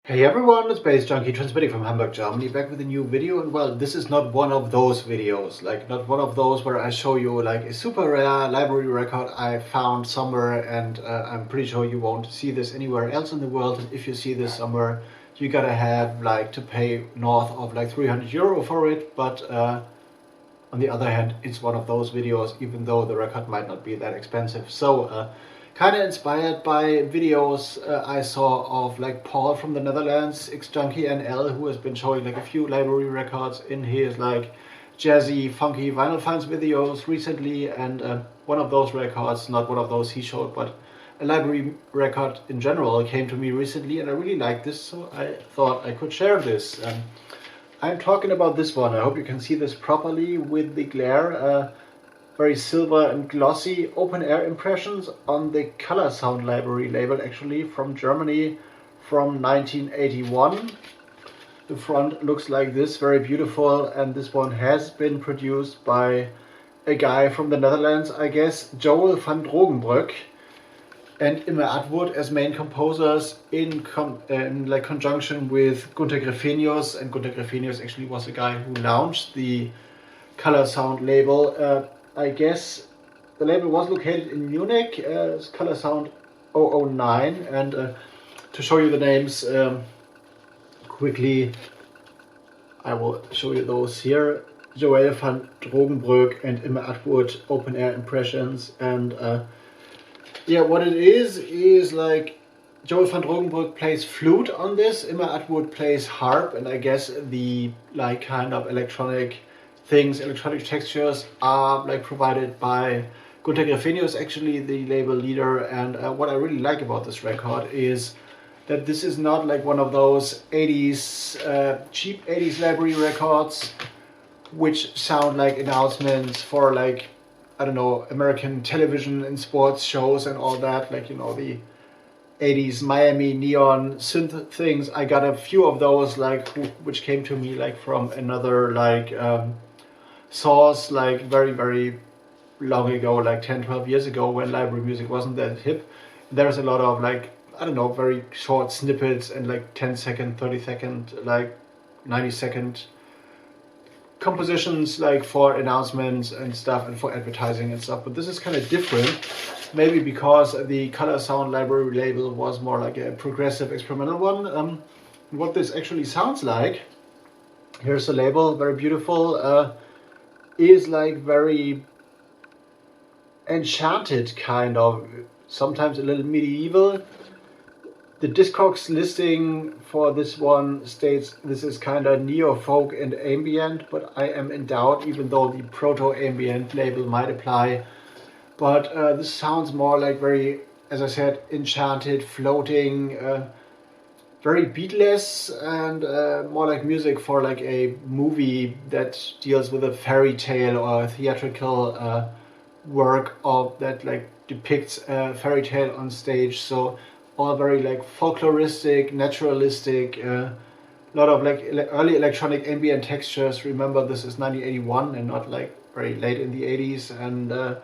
Hey everyone, it's baze.djunkiii transmitting from Hamburg, Germany, back with a new video. And well, this is not one of those videos, like not one of those where I show you like a super rare library record I found somewhere, and I'm pretty sure you won't see this anywhere else in the world. And if you see this somewhere, you gotta have like to pay north of like 300 euro for it. But on the other hand, it's one of those videos, even though the record might not be that expensive. So kind of inspired by videos I saw of like Paul from the Netherlands, enchanted NL, who has been showing like a few library records in his like jazzy, funky vinyl finds videos recently. And one of those records, not one of those he showed, but a library record in general, came to me recently, and I really liked this, so I thought I could share this. I'm talking about this one. I hope you can see this properly with the glare. Very silver and glossy open air impressions on the Color Sound library label, actually from Germany from 1981. The front looks like this, very beautiful, and this one has been produced by a guy from the Netherlands, I guess, Joel van Drogenbroek, and Immer Atwood as main composers in like conjunction with Gunter Greffenius. And Gunter Greffenius actually was the guy who launched the Color Sound label. I guess the label was located in Munich, Color Sound 009, and to show you the names quickly, I will show you those here. Joel van Drogenbroek and Immer Atwood, open air impressions. And yeah, what it is like Joel van Drogenbroek plays flute on this, Immer Atwood plays harp, and I guess the like kind of electronic textures are like provided by Gunter Greffenius, actually the label leader. And what I really like about this record is that this is not like one of those 80s, cheap 80s library records which sound like announcements for like, I don't know, American television and sports shows and all that, like, you know, the 80s Miami neon synth things. I got a few of those like which came to me like from another like source, like very long ago, like 10-12 years ago, when library music wasn't that hip. There's a lot of like, I don't know, very short snippets and like 10-second, 30-second, like 90-second compositions like for announcements and stuff and for advertising and stuff. But this is kind of different, maybe because the Color Sound library label was more like a progressive experimental one. What this actually sounds like, here's the label, very beautiful, is like very enchanted, kind of, sometimes a little medieval. The Discogs listing for this one states this is kind of neo-folk and ambient, but I am in doubt, even though the proto-ambient label might apply. But this sounds more like very, as I said, enchanted, floating, very beatless, and more like music for like a movie that deals with a fairy tale or a theatrical work of that like depicts a fairy tale on stage. So all very like folkloristic, naturalistic, a lot of like early electronic ambient textures. Remember, this is 1981 and not like very late in the 80s. And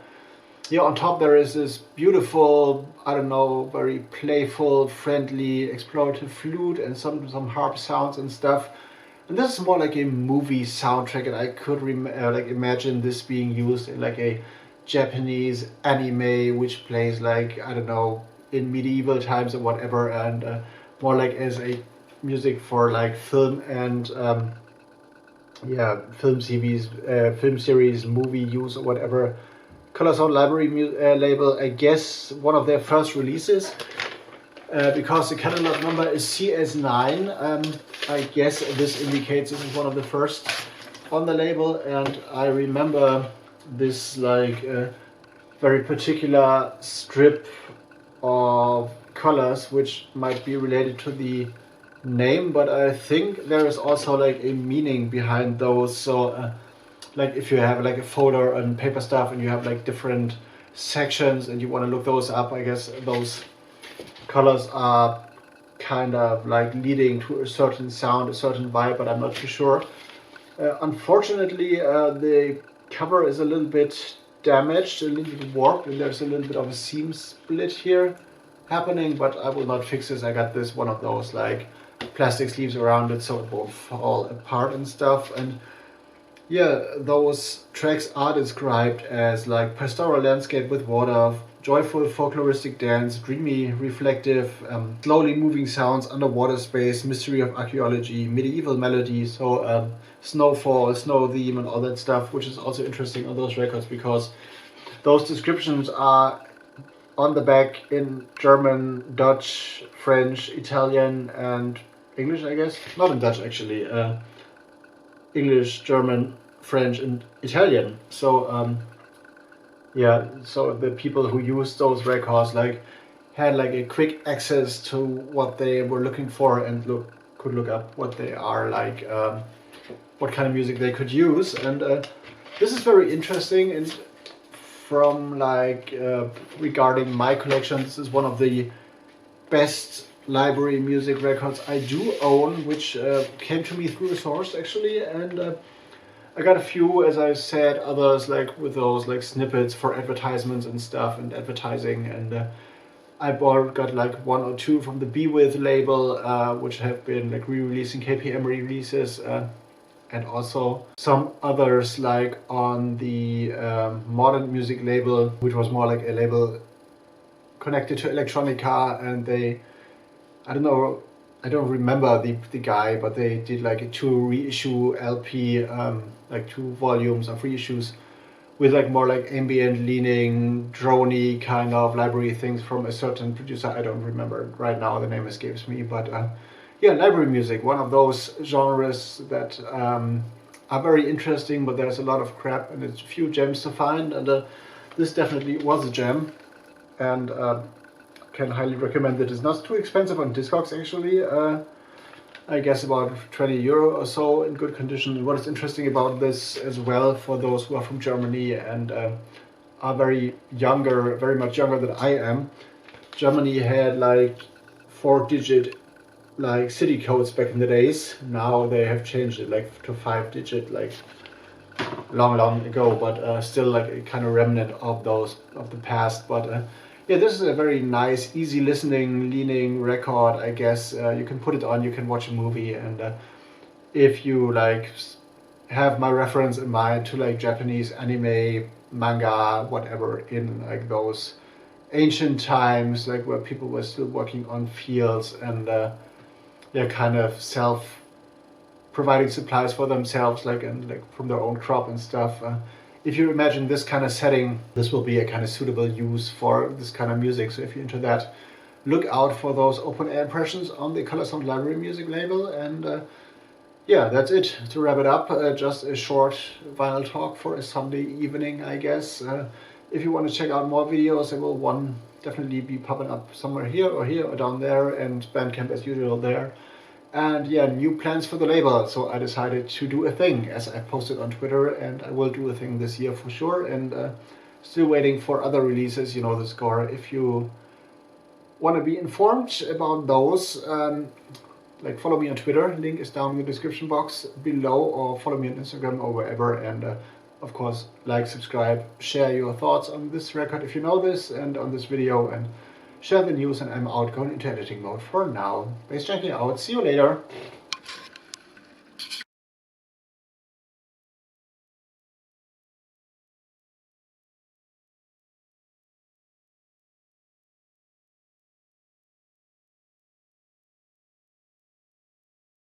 yeah, on top there is this beautiful, I don't know, very playful, friendly, explorative flute and some harp sounds and stuff. And this is more like a movie soundtrack, and I could like imagine this being used in like a Japanese anime, which plays like, I don't know, in medieval times or whatever, and more like as a music for like film and yeah, film series, movie use or whatever. Color Sound library label, I guess one of their first releases, because the catalog number is CS9. I guess this indicates this is one of the first on the label. And I remember this like very particular strip of colors, which might be related to the name, but I think there is also like a meaning behind those. So like if you have like a folder and paper stuff and you have like different sections and you want to look those up, I guess those colors are kind of like leading to a certain sound, a certain vibe, but I'm not too sure. Unfortunately, the cover is a little bit damaged, a little bit warped, and there's a little bit of a seam split here happening, but I will not fix this. I got this one of those like plastic sleeves around it so it won't fall apart and stuff. And yeah, those tracks are described as like pastoral landscape with water, joyful folkloristic dance, dreamy, reflective, slowly moving sounds, underwater space, mystery of archaeology, medieval melody, so snowfall, snow theme and all that stuff, which is also interesting on those records because those descriptions are on the back in German, Dutch, French, Italian and English, I guess. Not in Dutch actually. English, German, French and Italian. So yeah, so the people who used those records like had like a quick access to what they were looking for and could look up what they are like, what kind of music they could use. And this is very interesting. And from like regarding my collection, this is one of the best library music records I do own, which came to me through a source actually. And I got a few, as I said, others like with those like snippets for advertisements and stuff and advertising. And I got like 1 or 2 from the Be With label, which have been like re-releasing KPM releases, and also some others like on the Modern Music label, which was more like a label connected to electronica. And they, I don't know, I don't remember the guy, but they did like a 2 reissue LP, like 2 volumes of reissues with like more like ambient leaning, droney kind of library things from a certain producer. I don't remember right now, the name escapes me, but yeah, library music, one of those genres that are very interesting, but there's a lot of crap and it's a few gems to find. And this definitely was a gem, and can highly recommend it. It's not too expensive on Discogs actually. I guess about 20 euro or so in good condition. What is interesting about this as well, for those who are from Germany and are very much younger than I am, Germany had like 4-digit like city codes back in the days. Now they have changed it like to 5-digit like long ago, but still like a kind of remnant of the past. But yeah, this is a very nice, easy listening, leaning record, I guess. You can put it on, you can watch a movie, and if you like have my reference in mind to like Japanese anime, manga, whatever, in like those ancient times, like where people were still working on fields and they're kind of providing supplies for themselves, like from their own crop and stuff. If you imagine this kind of setting, this will be a kind of suitable use for this kind of music. So if you're into that, look out for those open air impressions on the Color Sound Library music label. And yeah, that's it. To wrap it up, just a short vinyl talk for a Sunday evening, I guess. If you want to check out more videos, there will definitely be popping up somewhere here or down there, and Bandcamp as usual there. And yeah, new plans for the label. So I decided to do a thing, as I posted on Twitter, and I will do a thing this year for sure. And still waiting for other releases, you know the score. If you want to be informed about those, like follow me on Twitter. Link is down in the description box below, or follow me on Instagram or wherever. And of course, like, subscribe, share your thoughts on this record if you know this, and on this video, and share the news. And I'm out, going into editing mode for now. Baze.djunkiii out. See you later.